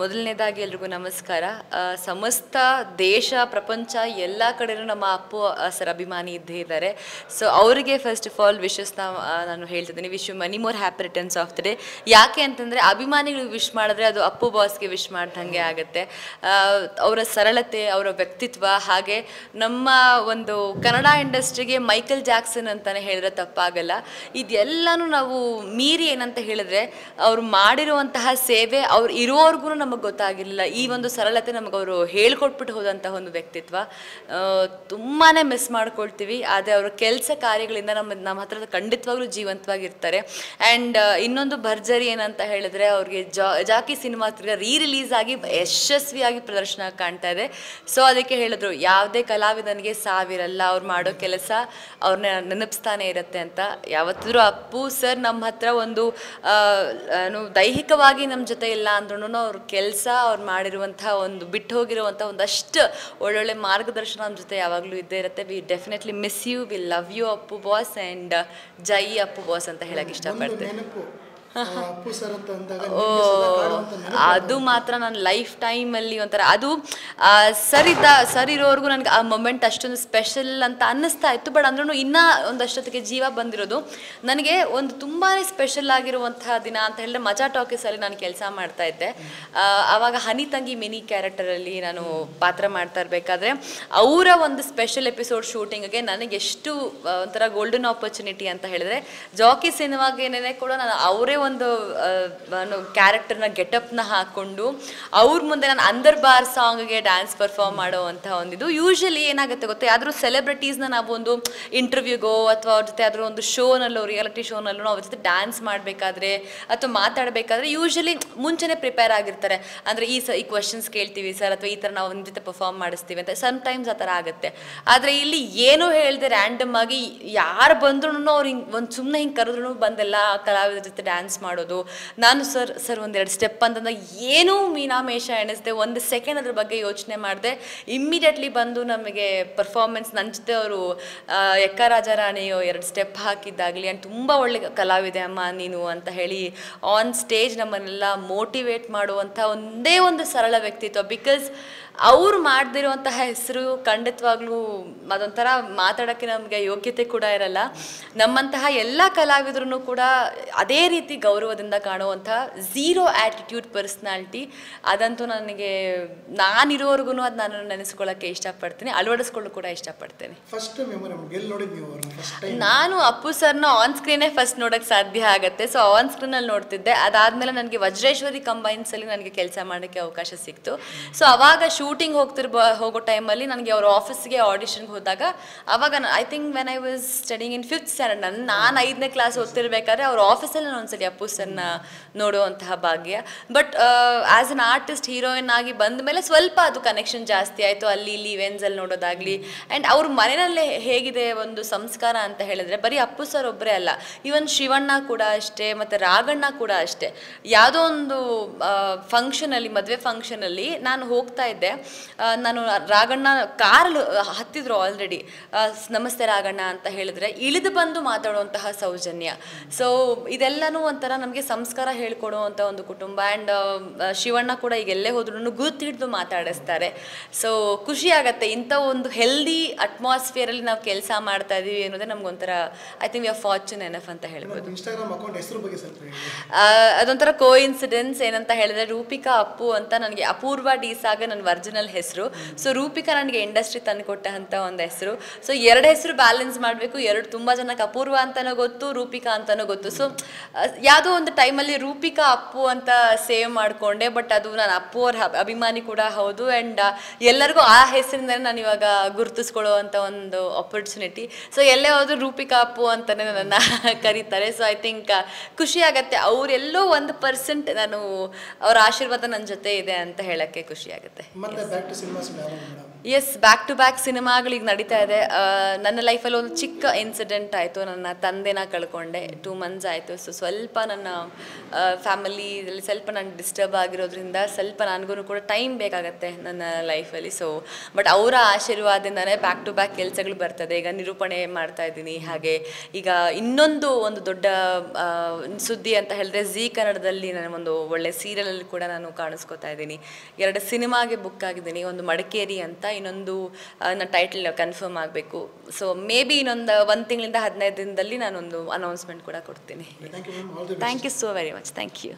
ಮೊದಲನೇದಾಗಿ ಎಲ್ರಿಗೂ ನಮಸ್ಕಾರ. ಸಮಸ್ತ ದೇಶ ಪ್ರಪಂಚ ಎಲ್ಲ ಕಡೆಯೂ ನಮ್ಮ ಅಪ್ಪು ಸರ್ ಅಭಿಮಾನಿ ಇದ್ದೇ ಇದ್ದಾರೆ. ಸೊ ಅವರಿಗೆ ಫಸ್ಟ್ ಆಫ್ ಆಲ್ ವಿಶಸ್ನ ನಾನು ಹೇಳ್ತಿದ್ದೀನಿ. Wish you many more happy returns of the day. ಯಾಕೆ ಅಂತಂದರೆ ಅಭಿಮಾನಿಗಳು ವಿಶ್ ಮಾಡಿದ್ರೆ ಅದು ಅಪ್ಪು ಬಾಸ್ಗೆ ವಿಶ್ ಮಾಡ್ದಂಗೆ ಆಗುತ್ತೆ. ಅವರ ಸರಳತೆ, ಅವರ ವ್ಯಕ್ತಿತ್ವ, ಹಾಗೆ ನಮ್ಮ ಒಂದು ಕನ್ನಡ ಇಂಡಸ್ಟ್ರಿಗೆ ಮೈಕಲ್ ಜಾಕ್ಸನ್ ಅಂತಲೇ ಹೇಳಿದ್ರೆ ತಪ್ಪಾಗಲ್ಲ. ಇದೆಲ್ಲನೂ ನಾವು ಮೀರಿ ಏನಂತ ಹೇಳಿದ್ರೆ ಅವರು ಮಾಡಿರುವಂತಹ ಸೇವೆ ಅವ್ರು ಇರುವವರೆಗೂ ನಮಗೆ ಗೊತ್ತಾಗಿರಲಿಲ್ಲ. ಈ ಒಂದು ಸರಳತೆ ನಮಗೆ ಅವರು ಹೇಳ್ಕೊಟ್ಬಿಟ್ಟು ಹೋದಂತಹ ಒಂದು ವ್ಯಕ್ತಿತ್ವ ತುಂಬಾ ಮಿಸ್ ಮಾಡ್ಕೊಳ್ತೀವಿ. ಆದರೆ ಅವರ ಕೆಲಸ ಕಾರ್ಯಗಳಿಂದ ನಮ್ಮ ಹತ್ರ ಖಂಡಿತವಾಗ್ಲೂ ಜೀವಂತವಾಗಿರ್ತಾರೆ. ಆ್ಯಂಡ್ ಇನ್ನೊಂದು ಭರ್ಜರಿ ಏನಂತ ಹೇಳಿದ್ರೆ ಅವ್ರಿಗೆ ಜಾಕಿ ಸಿನಿಮಾ ರಿಲೀಸ್ ಆಗಿ ಯಶಸ್ವಿಯಾಗಿ ಪ್ರದರ್ಶನ ಕಾಣ್ತಾ ಇದೆ. ಸೊ ಅದಕ್ಕೆ ಹೇಳಿದ್ರು ಯಾವುದೇ ಕಲಾವಿದನಿಗೆ ಸಾವಿರಲ್ಲ, ಅವ್ರು ಮಾಡೋ ಕೆಲಸ ಅವ್ರನ್ನ ನೆನಪಿಸ್ತಾನೆ ಇರುತ್ತೆ ಅಂತ. ಯಾವತ್ತಿದ್ರೂ ಅಪ್ಪು ಸರ್ ನಮ್ಮ ಹತ್ರ ಒಂದು ದೈಹಿಕವಾಗಿ ನಮ್ಮ ಜೊತೆ ಇಲ್ಲ ಅಂದ್ರೂ ಅವ್ರ ಕೆಲಸ, ಅವ್ರು ಮಾಡಿರುವಂಥ ಒಂದು ಬಿಟ್ಟು ಹೋಗಿರುವಂಥ ಒಂದಷ್ಟು ಒಳ್ಳೊಳ್ಳೆ ಮಾರ್ಗದರ್ಶನ ನಮ್ಮ ಜೊತೆ ಯಾವಾಗಲೂ ಇದ್ದೇ ಇರುತ್ತೆ. We definitely miss you, we love you Appu boss, and ಜೈ ಅಪ್ಪು ಬಾಸ್ ಅಂತ ಹೇಳಕ್ಕೆ ಇಷ್ಟಪಡ್ತೇನೆ. ಅದು ಮಾತ್ರ ನನ್ನ ಲೈಫ್ ಟೈಮಲ್ಲಿ ಒಂಥರ ಅದು ಸರ್ ಇರೋವರೆಗೂ ನನಗೆ ಆ ಮೊಮೆಂಟ್ ಅಷ್ಟೊಂದು ಸ್ಪೆಷಲ್ ಅಂತ ಅನ್ನಿಸ್ತಾ ಇತ್ತು. ಬಟ್ ಅಂದ್ರೂ ಇನ್ನೂ ಒಂದಷ್ಟೊತ್ತಿಗೆ ಜೀವ ಬಂದಿರೋದು ನನಗೆ ಒಂದು ತುಂಬಾ ಸ್ಪೆಷಲ್ ಆಗಿರುವಂತಹ ದಿನ ಅಂತ ಹೇಳಿದ್ರೆ ಮಜಾ ಟಾಕೀಸಲ್ಲಿ ನಾನು ಕೆಲಸ ಮಾಡ್ತಾ ಇದ್ದೆ. ಆವಾಗ ಹನಿ ತಂಗಿ ಮಿನಿ ಕ್ಯಾರೆಕ್ಟರಲ್ಲಿ ನಾನು ಪಾತ್ರ ಮಾಡ್ತಾ ಇರಬೇಕಾದ್ರೆ ಅವರ ಒಂದು ಸ್ಪೆಷಲ್ ಎಪಿಸೋಡ್ ಶೂಟಿಂಗ್ಗೆ ನನಗೆ ಎಷ್ಟು ಒಂಥರ ಗೋಲ್ಡನ್ ಆಪರ್ಚುನಿಟಿ ಅಂತ ಹೇಳಿದ್ರೆ ಜಾಕಿ ಸಿನಿಮಾಗೇನೇ ಕೂಡ ನಾನು ಅವರೇ ಒಂದು ಕ್ಯಾರೆಕ್ಟರ್ನ ಗೆಟಪ್ನ ಹಾಕ್ಕೊಂಡು ಅವ್ರ ಮುಂದೆ ನಾನು ಅಂದರ್ ಬಾರ್ ಸಾಂಗ್ಗೆ ಡ್ಯಾನ್ಸ್ ಪರ್ಫಾರ್ಮ್ ಮಾಡೋವಂಥ ಒಂದಿದು. ಯೂಶಲಿ ಏನಾಗುತ್ತೆ ಗೊತ್ತಾ, ಯಾವ್ದಾದ್ರು ಸೆಲೆಬ್ರಿಟೀಸ್ನ ನಾವು ಒಂದು ಇಂಟರ್ವ್ಯೂಗೋ ಅಥವಾ ಅವ್ರ ಜೊತೆ ಯಾವ್ದಾದ್ರು ಒಂದು ಶೋನಲ್ಲೋ ರಿಯಾಲಿಟಿ ಶೋನಲ್ಲೋ ಅವ್ರ ಜೊತೆ ಡ್ಯಾನ್ಸ್ ಮಾಡಬೇಕಾದ್ರೆ ಅಥವಾ ಮಾತಾಡಬೇಕಾದ್ರೆ ಯೂಶಲಿ ಮುಂಚೆನೇ ಪ್ರಿಪೇರ್ ಆಗಿರ್ತಾರೆ. ಅಂದರೆ ಈ ಕ್ವಶನ್ಸ್ ಕೇಳ್ತೀವಿ ಸರ್, ಅಥವಾ ಈ ಥರ ನಾವು ನಿಮ್ಮ ಜೊತೆ ಪರ್ಫಾರ್ಮ್ ಮಾಡಿಸ್ತೀವಿ ಅಂತ ಸಮ್ಟೈಮ್ಸ್ ಆ ಥರ ಆಗುತ್ತೆ. ಆದರೆ ಇಲ್ಲಿ ಏನೂ ಹೇಳಿದೆ ರ್ಯಾಂಡಮ್ ಆಗಿ ಯಾರು ಬಂದ್ರೂ ಅವ್ರು ಹಿಂಗೆ ಒಂದು ಸುಮ್ಮನೆ ಹಿಂಗೆ ಕರೆದ್ರೂ ಬಂದೆಲ್ಲ ಕಲಾವಿದರ ಜೊತೆ ಡ್ಯಾನ್ಸ್ ಮಾಡೋದು. ನಾನು ಸರ್ ಒಂದೆರಡು ಸ್ಟೆಪ್ ಅಂತಂದಾಗ ಏನೂ ಮೀನಾಮೇಷ ಎಣಿಸ್ದೆ, ಒಂದು ಸೆಕೆಂಡ್ ಅದ್ರ ಬಗ್ಗೆ ಯೋಚನೆ ಮಾಡಿದೆ. ಇಮ್ಮಿಡಿಯೇಟ್ಲಿ ಬಂದು ನಮಗೆ ಪರ್ಫಾರ್ಮೆನ್ಸ್ ನನ್ನ ಜೊತೆ ಅವರು ಎಕ್ಕ ರಾಜಾರಾಣಿಯೋ 2 ಸ್ಟೆಪ್ ಹಾಕಿದ್ದಾಗಲಿ, ಆ್ಯಂಡ್ ತುಂಬ ಒಳ್ಳೆ ಕಲಾವಿದೆ ಅಮ್ಮ ನೀನು ಅಂತ ಹೇಳಿ ಆನ್ ಸ್ಟೇಜ್ ನಮ್ಮನ್ನೆಲ್ಲ ಮೋಟಿವೇಟ್ ಮಾಡುವಂಥ ಒಂದೇ ಒಂದು ಸರಳ ವ್ಯಕ್ತಿತ್ವ. ಬಿಕಾಸ್ ಅವ್ರು ಮಾಡದಿರುವಂತಹ ಹೆಸರು ಖಂಡಿತವಾಗ್ಲೂ ಅದೊಂಥರ ಮಾತಾಡೋಕ್ಕೆ ನಮಗೆ ಯೋಗ್ಯತೆ ಕೂಡ ಇರಲ್ಲ. ನಮ್ಮಂತಹ ಎಲ್ಲ ಕಲಾವಿದ್ರೂ ಕೂಡ ಅದೇ ರೀತಿ ಗೌರವದಿಂದ ಕಾಣುವಂಥ ಝೀರೋ ಆ್ಯಟಿಟ್ಯೂಡ್ ಪರ್ಸ್ನಾಲಿಟಿ. ಅದಂತೂ ನನಗೆ ನಾನಿರೋವರೆಗೂ ಅದು ನಾನು ನೆನೆಸ್ಕೊಳ್ಳೋಕ್ಕೆ ಇಷ್ಟಪಡ್ತೀನಿ, ಅಳವಡಿಸ್ಕೊಳ್ಳೋಕೆ ಕೂಡ ಇಷ್ಟಪಡ್ತೇನೆ. ನಾನು ಅಪ್ಪು ಸರ್ನ ಆನ್ ಸ್ಕ್ರೀನೇ ಫಸ್ಟ್ ನೋಡೋಕ್ಕೆ ಸಾಧ್ಯ ಆಗುತ್ತೆ. ಸೊ ಆನ್ ಸ್ಕ್ರೀನಲ್ಲಿ ನೋಡ್ತಿದ್ದೆ. ಅದಾದಮೇಲೆ ನನಗೆ ವಜ್ರೇಶ್ವರಿ ಕಂಬೈನ್ಸಲ್ಲಿ ನನಗೆ ಕೆಲಸ ಮಾಡೋಕ್ಕೆ ಅವಕಾಶ ಸಿಕ್ತು. ಸೊ ಅವಾಗ ಶೂಟಿಂಗ್ ಹೋಗೋ ಟೈಮಲ್ಲಿ ನನಗೆ ಅವ್ರ ಆಫೀಸ್ಗೆ ಆಡಿಷನ್ಗೆ ಹೋದಾಗ ಅವಾಗ I think when I was studying in 5th standard, ನಾನು 5ನೇ ಕ್ಲಾಸ್ ಓದ್ತಿರ್ಬೇಕಾದ್ರೆ ಅವ್ರ ಆಫೀಸಲ್ಲಿ ನಾನು ಒಂದ್ಸಲಿ ಅಪ್ಪು ಸರ್ನ ನೋಡುವಂತಹ ಭಾಗ್ಯ. But as an artist heroine ಆಗಿ ಬಂದ ಮೇಲೆ ಸ್ವಲ್ಪ ಅದು ಕನೆಕ್ಷನ್ ಜಾಸ್ತಿ ಆಯಿತು. ಅಲ್ಲಿ ಇಲ್ಲಿ ಇವೆಂಟ್ಸಲ್ಲಿ ನೋಡೋದಾಗಲಿ. ಆ್ಯಂಡ್ ಅವ್ರ ಮನೆಯಲ್ಲೇ ಹೇಗಿದೆ ಒಂದು ಸಂಸ್ಕಾರ ಅಂತ ಹೇಳಿದ್ರೆ ಬರೀ ಅಪ್ಪು ಸರ್ ಒಬ್ಬರೇ ಅಲ್ಲ, ಈವನ್ ಶಿವಣ್ಣ ಕೂಡ ಅಷ್ಟೇ, ಮತ್ತು ರಾಘಣ್ಣ ಕೂಡ ಅಷ್ಟೇ. ಯಾವುದೋ ಒಂದು ಫಂಕ್ಷನಲ್ಲಿ, ಮದುವೆ ಫಂಕ್ಷನಲ್ಲಿ ನಾನು ಹೋಗ್ತಾ ಇದ್ದೆ. ನಾನು ರಾಘಣ್ಣ ಕಾರಲ್ಲಿ ಹತ್ತಿದ್ರು ಆಲ್ರೆಡಿ. ನಮಸ್ತೆ ರಾಘಣ್ಣ ಅಂತ ಹೇಳಿದ್ರೆ ಇಳಿದು ಬಂದು ಮಾತಾಡುವಂತಹ ಸೌಜನ್ಯ. ಸೊ ಇದೆಲ್ಲನೂ ಒಂಥರ ನಮಗೆ ಸಂಸ್ಕಾರ ಹೇಳ್ಕೊಡುವಂಥ ಒಂದು ಕುಟುಂಬ. ಆ್ಯಂಡ್ ಶಿವಣ್ಣ ಕೂಡ ಈಗ ಎಲ್ಲೇ ಹೋದ್ರೂ ಗುರ್ತು ಹಿಡಿದು ಮಾತಾಡಿಸ್ತಾರೆ. ಸೊ ಖುಷಿ ಆಗುತ್ತೆ. ಇಂಥ ಒಂದು ಹೆಲ್ದಿ ಅಟ್ಮಾಸ್ಫಿಯರಲ್ಲಿ ನಾವು ಕೆಲಸ ಮಾಡ್ತಾ ಇದ್ದೀವಿ ಅನ್ನೋದೇ ನಮ್ಗೊಂಥರ I think we are fortunate enough ಅಂತ ಹೇಳ್ಬೋದು. ಅದೊಂಥರ ಕೋ ಇನ್ಸಿಡೆನ್ಸ್. ಏನಂತ ಹೇಳಿದ್ರೆ ರೂಪಿಕಾ ಅಪ್ಪು ಅಂತ ನನಗೆ ಅಪೂರ್ವ ಡಿಸಾಗ ನನ್ನ ಒರಿಜಿನಲ್ ಹೆಸರು. ಸೊ ರೂಪಿಕಾ ನನಗೆ ಇಂಡಸ್ಟ್ರಿ ತಂದುಕೊಟ್ಟಂಥ ಒಂದು ಹೆಸರು. ಸೊ 2 ಹೆಸರು ಬ್ಯಾಲೆನ್ಸ್ ಮಾಡಬೇಕು. 2 ತುಂಬ ಜನಕ್ಕೆ ಅಪೂರ್ವ ಅಂತಲೂ ಗೊತ್ತು, ರೂಪಿಕಾ ಅಂತಲೂ ಗೊತ್ತು. ಸೊ ಯಾವುದೋ ಒಂದು ಟೈಮಲ್ಲಿ ರೂಪಿಕಾ ಅಪ್ಪು ಅಂತ ಸೇವ್ ಮಾಡಿಕೊಂಡೆ. ಬಟ್ ಅದು ನಾನು ಅಪ್ಪು ಅವ್ರ ಅಭಿಮಾನಿ ಕೂಡ ಹೌದು. ಆ್ಯಂಡ್ ಎಲ್ಲರಿಗೂ ಆ ಹೆಸರಿಂದನೇ ನಾನು ಇವಾಗ ಗುರುತಿಸ್ಕೊಳ್ಳುವಂಥ ಒಂದು ಆಪರ್ಚುನಿಟಿ. ಸೊ ಎಲ್ಲೇ ಹೋದ್ರು ರೂಪಿಕಾ ಅಪ್ಪು ಅಂತಲೇ ನನ್ನ ಕರೀತಾರೆ. ಸೊ ಐ ಥಿಂಕ್ ಖುಷಿ ಆಗುತ್ತೆ. ಅವರೆಲ್ಲೋ 1% ನಾನು ಅವರ ಆಶೀರ್ವಾದ ನನ್ನ ಜೊತೆ ಇದೆ ಅಂತ ಹೇಳೋಕ್ಕೆ ಖುಷಿ ಆಗುತ್ತೆ. ಎಸ್ ಬ್ಯಾಕ್ ಟು ಬ್ಯಾಕ್ ಸಿನಿಮಾಗಳಿಗೆ ನಡೀತಾ ಇದೆ. ನನ್ನ ಲೈಫಲ್ಲಿ ಒಂದು ಚಿಕ್ಕ ಇನ್ಸಿಡೆಂಟ್ ಆಯಿತು. ನನ್ನ ತಂದೆನ ಕಳ್ಕೊಂಡೆ. 2 months ಆಯಿತು. ಸೊ ಸ್ವಲ್ಪ ನನ್ನ ಫ್ಯಾಮಿಲಿಯಲ್ಲಿ ಸ್ವಲ್ಪ ನಾನು ಡಿಸ್ಟರ್ಬ್ ಆಗಿರೋದ್ರಿಂದ ಸ್ವಲ್ಪ ನನಗೂ ಕೂಡ ಟೈಮ್ ಬೇಕಾಗತ್ತೆ ನನ್ನ ಲೈಫಲ್ಲಿ. ಸೊ ಬಟ್ ಅವರ ಆಶೀರ್ವಾದದಿಂದನೇ ಬ್ಯಾಕ್ ಟು ಬ್ಯಾಕ್ ಕೆಲಸಗಳು ಬರ್ತದೆ. ಈಗ ನಿರೂಪಣೆ ಮಾಡ್ತಾ ಇದ್ದೀನಿ. ಹಾಗೆ ಈಗ ಒಂದು ದೊಡ್ಡ ಸುದ್ದಿ ಅಂತ ಹೇಳಿದ್ರೆ ಝೀ ಕನ್ನಡದಲ್ಲಿ ನಾನು ಒಂದು ಒಳ್ಳೆ ಸೀರಿಯಲಲ್ಲಿ ಕೂಡ ನಾನು ಕಾಣಿಸ್ಕೊತಾ ಇದ್ದೀನಿ. 2 ಸಿನಿಮಾಗೆ ಬುಕ್ ಆಗಿದ್ದೀನಿ. ಒಂದು ಮಡಿಕೇರಿ ಅಂತ, ಇನ್ನೊಂದು ನನ್ನ ಟೈಟಲ್ ಕನ್ಫರ್ಮ್ ಆಗಬೇಕು. ಸೊ ಮೇ ಬಿ ಇನ್ನೊಂದು 1 ತಿಂಗಳಿಂದ 15 ದಿನದಲ್ಲಿ ನಾನೊಂದು ಅನೌನ್ಸ್ಮೆಂಟ್ ಕೂಡ ಕೊಡ್ತೀನಿ. Thank you so very much. Thank you.